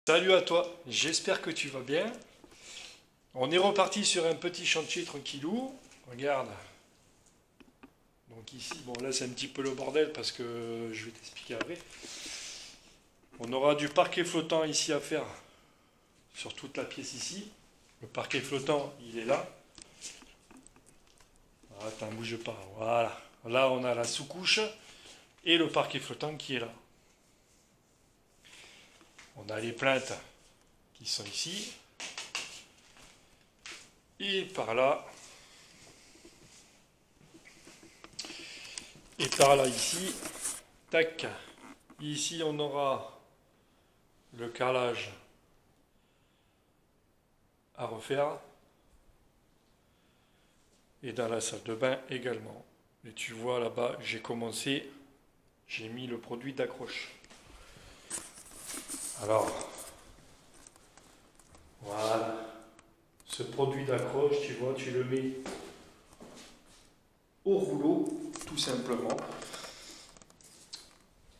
Salut à toi, j'espère que tu vas bien. On est reparti sur un petit chantier tranquillou. Regarde. Donc ici, bon là c'est un petit peu le bordel parce que je vais t'expliquer après. On aura du parquet flottant ici à faire sur toute la pièce ici. Le parquet flottant, il est là. Attends, bouge pas. Voilà. Là on a la sous-couche et le parquet flottant qui est là. On a les plaintes qui sont ici. Et par là. Et par là ici. Tac. Ici on aura le carrelage à refaire. Et dans la salle de bain également. Et tu vois là-bas, j'ai commencé, j'ai mis le produit d'accroche. Alors, voilà. Ce produit d'accroche, tu vois, tu le mets au rouleau, tout simplement.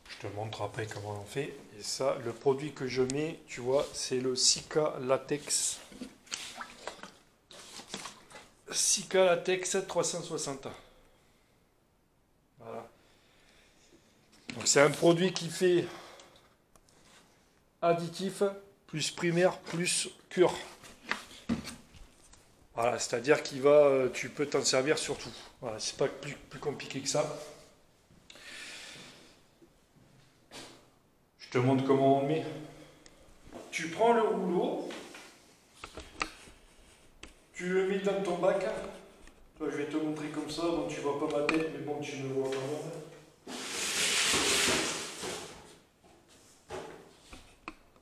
Je te montre après comment on fait. Et ça, le produit que je mets, tu vois, c'est le Sika Latex. Sika Latex 360. Voilà. Donc c'est un produit qui fait additif, plus primaire, plus cure. Voilà, c'est-à-dire qu'il va, tu peux t'en servir sur tout. Voilà, c'est pas plus compliqué que ça. Je te montre comment on met. Tu prends le rouleau, tu le mets dans ton bac. Toi, je vais te montrer comme ça, donc tu vois pas ma tête, mais bon, tu me vois quand même.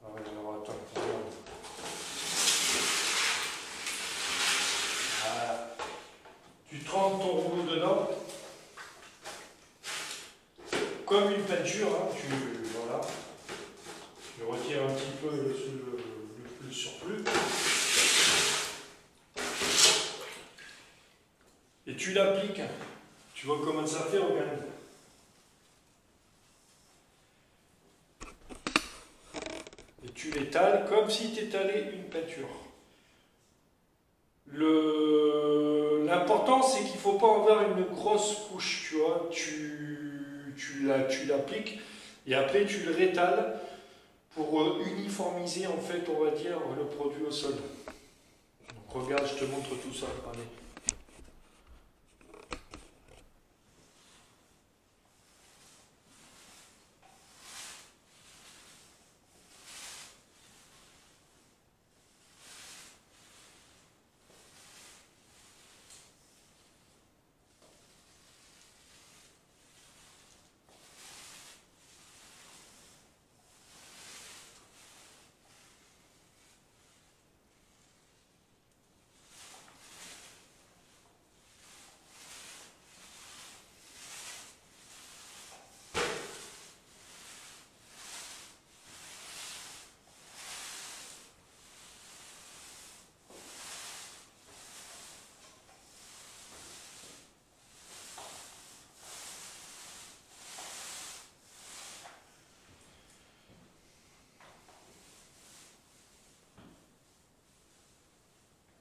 Ah ouais, alors attends, regarde. Voilà. Tu trempes ton rouleau dedans, comme une peinture, hein, voilà. Tu retires un petit peu le surplus. Et tu l'appliques. Tu vois comment ça fait, regarde. Et tu l'étales comme si tu étalais une peinture. L'important, c'est qu'il ne faut pas avoir une grosse couche, tu vois. Tu l'appliques et après tu le rétales pour uniformiser, en fait, on va dire, le produit au sol. Donc regarde, je te montre tout ça. Allez.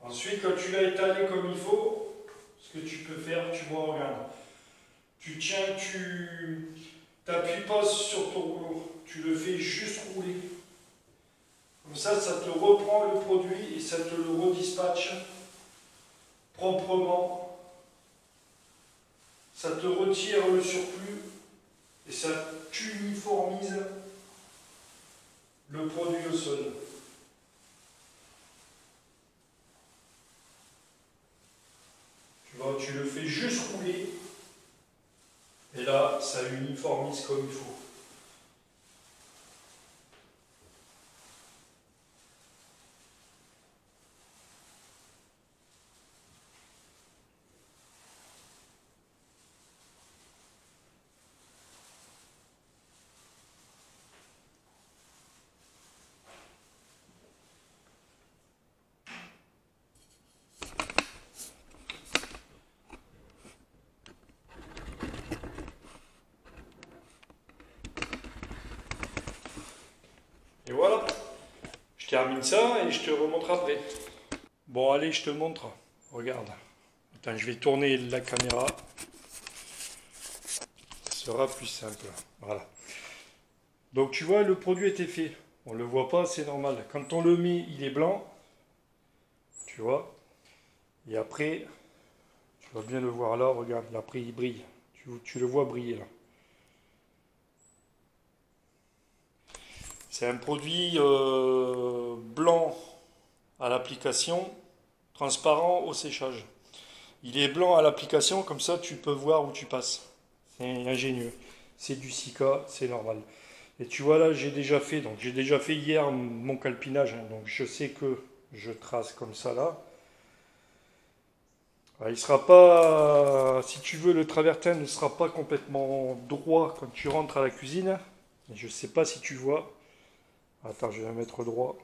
Ensuite, quand tu l'as étalé comme il faut, ce que tu peux faire, tu vois, regarde. Tu tiens, tu t'appuies pas sur ton rouleau, tu le fais juste rouler. Comme ça te reprend le produit et ça te le redispatche proprement. Ça te retire le surplus et ça t'uniformise le produit au sol. Tu vois, tu le fais juste rouler et là, ça uniformise comme il faut. termine ça et je te remontre après. Bon, allez, je te montre. Regarde. Attends, je vais tourner la caméra. Ce sera plus simple. Voilà. Donc tu vois, le produit était fait. On ne le voit pas, c'est normal. Quand on le met, il est blanc. Tu vois. Et après, tu vas bien le voir là. Regarde, après il brille. Tu le vois briller là. C'est un produit blanc à l'application, transparent au séchage. Il est blanc à l'application, comme ça tu peux voir où tu passes. C'est ingénieux. C'est du Sika, c'est normal. Et tu vois là, j'ai déjà fait hier mon calpinage, hein, donc je sais que je trace comme ça là. Alors, il sera pas, si tu veux, le travertin ne sera pas complètement droit quand tu rentres à la cuisine. Je sais pas si tu vois. Attends, je vais la mettre droit.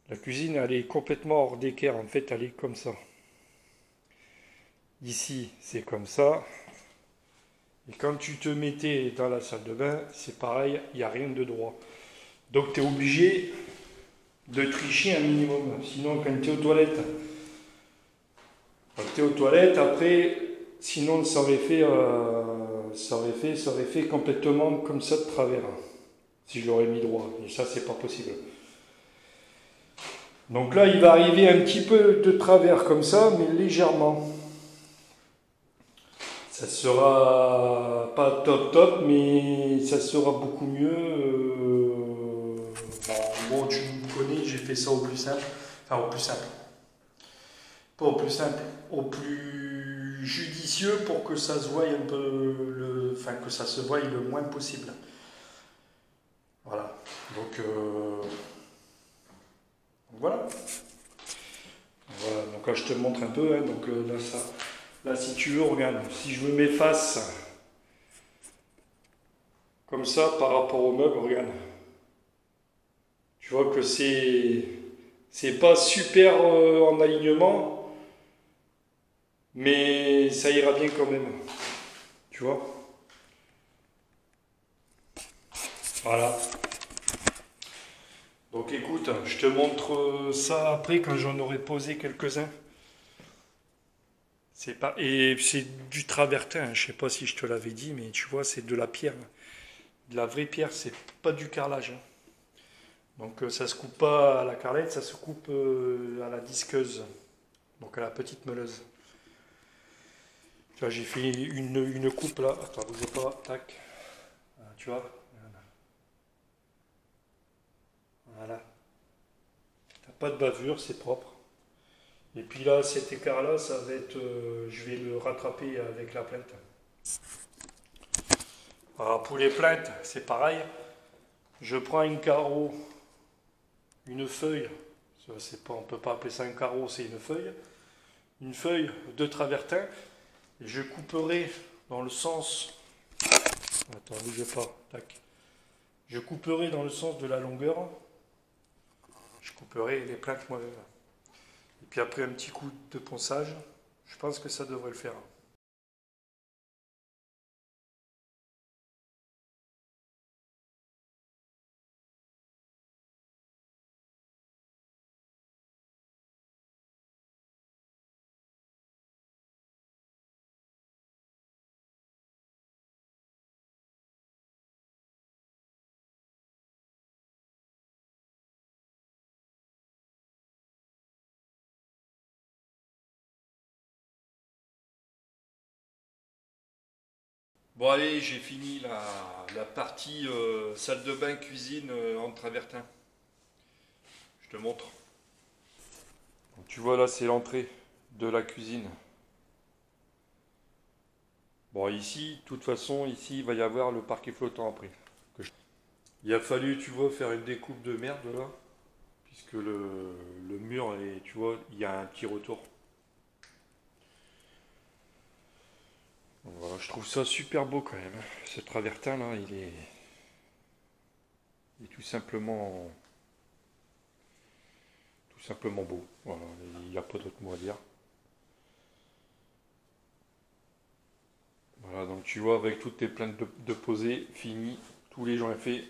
La cuisine, elle est complètement hors d'équerre. En fait, elle est comme ça. Ici, c'est comme ça. Et quand tu te mettais dans la salle de bain, c'est pareil, il n'y a rien de droit. Donc, tu es obligé de tricher un minimum. Sinon, quand tu es aux toilettes, après, sinon, ça aurait fait complètement comme ça de travers. Si je l'aurais mis droit. Et ça, c'est pas possible. Donc là, il va arriver un petit peu de travers comme ça, mais légèrement. Ça sera pas top top, mais ça sera beaucoup mieux. Bon, tu me connais, j'ai fait ça au plus simple. Enfin, au plus simple. Pas au plus simple, au plus judicieux pour que ça se voie un peu, enfin que ça se voie le moins possible. Voilà. Donc voilà. Voilà. Donc là, je te montre un peu. Hein. Donc là, ça. Là, si tu veux, regarde, si je me mets face comme ça par rapport au meuble, regarde. Tu vois que c'est pas super en alignement, mais ça ira bien quand même. Tu vois? Voilà. Donc écoute, je te montre ça après quand j'en aurai posé quelques-uns. C'est pas et c'est du travertin, hein. Je sais pas si je te l'avais dit, mais tu vois, c'est de la pierre, de la vraie pierre, c'est pas du carrelage, hein. Donc ça se coupe pas à la carrelette, ça se coupe à la disqueuse, donc à la petite meuleuse. Tu vois, j'ai fait une coupe là. Attends, bougez pas, tac. Tu vois, voilà. T'as pas de bavure, c'est propre. Et puis là, cet écart-là, ça va être, je vais le rattraper avec la plainte. Alors pour les plaintes, c'est pareil. Je prends une carreau, une feuille. C'est pas, on peut pas appeler ça un carreau, c'est une feuille. Une feuille de travertin. Et je couperai dans le sens. Attends, bougez pas. Tac. Je couperai dans le sens de la longueur. Je couperai les plaintes moi-même. Et puis après un petit coup de ponçage, je pense que ça devrait le faire. Bon allez, j'ai fini la partie salle de bain, cuisine en travertin. Je te montre. Donc, tu vois là, c'est l'entrée de la cuisine. Bon ici, de toute façon, ici il va y avoir le parquet flottant après. Il a fallu, tu vois, faire une découpe de merde là, puisque le mur est, tu vois, il y a un petit retour. Donc, voilà, je trouve ça super beau quand même, hein. Ce travertin là, il est tout simplement beau. Voilà, il n'y a pas d'autre mot à dire. Voilà, donc tu vois, avec toutes tes plaintes de posée, fini, tous les gens ont fait.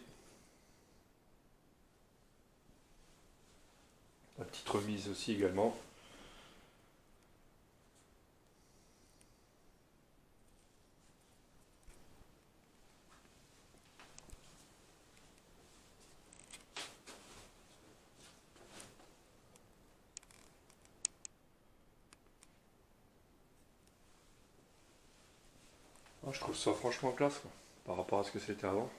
petite remise aussi également. Je trouve ça franchement classe quoi, par rapport à ce que c'était avant.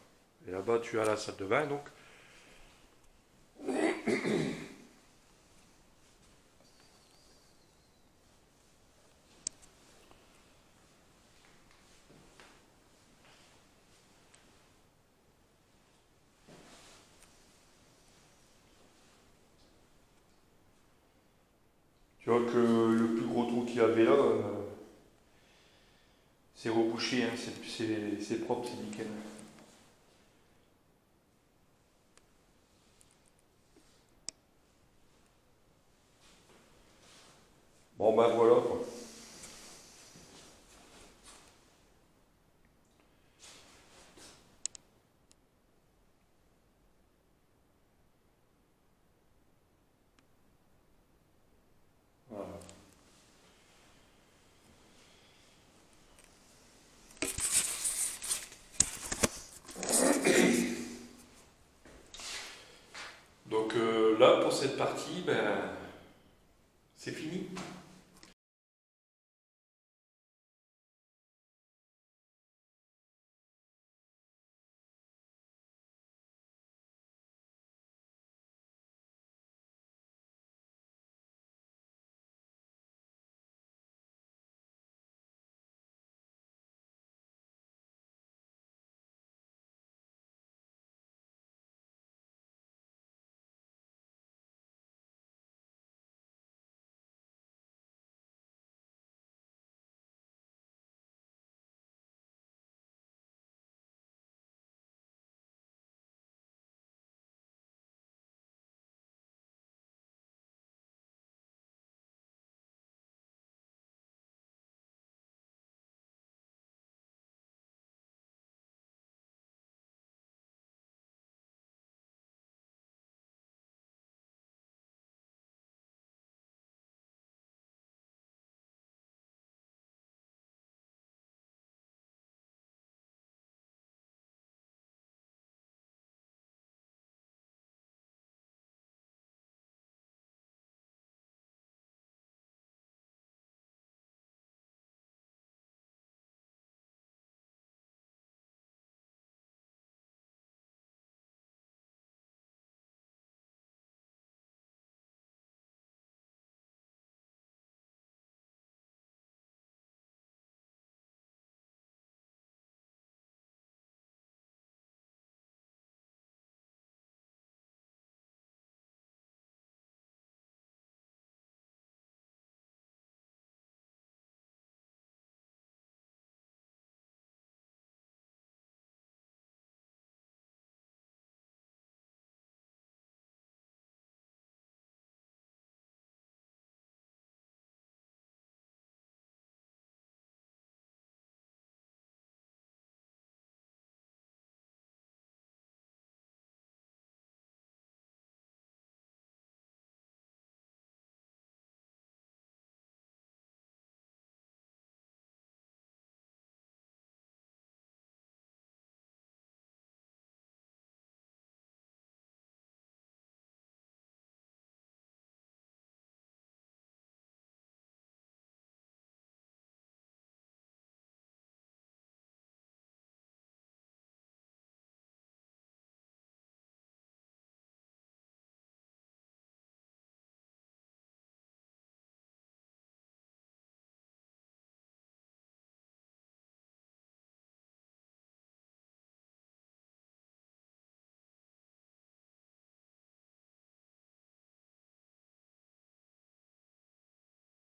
Et là-bas tu as la salle de bain donc. Tu vois que le plus gros trou qu'il y avait là, c'est rebouché, hein, c'est propre, c'est nickel. Bon ben voilà quoi. Voilà. Donc là pour cette partie, ben c'est fini.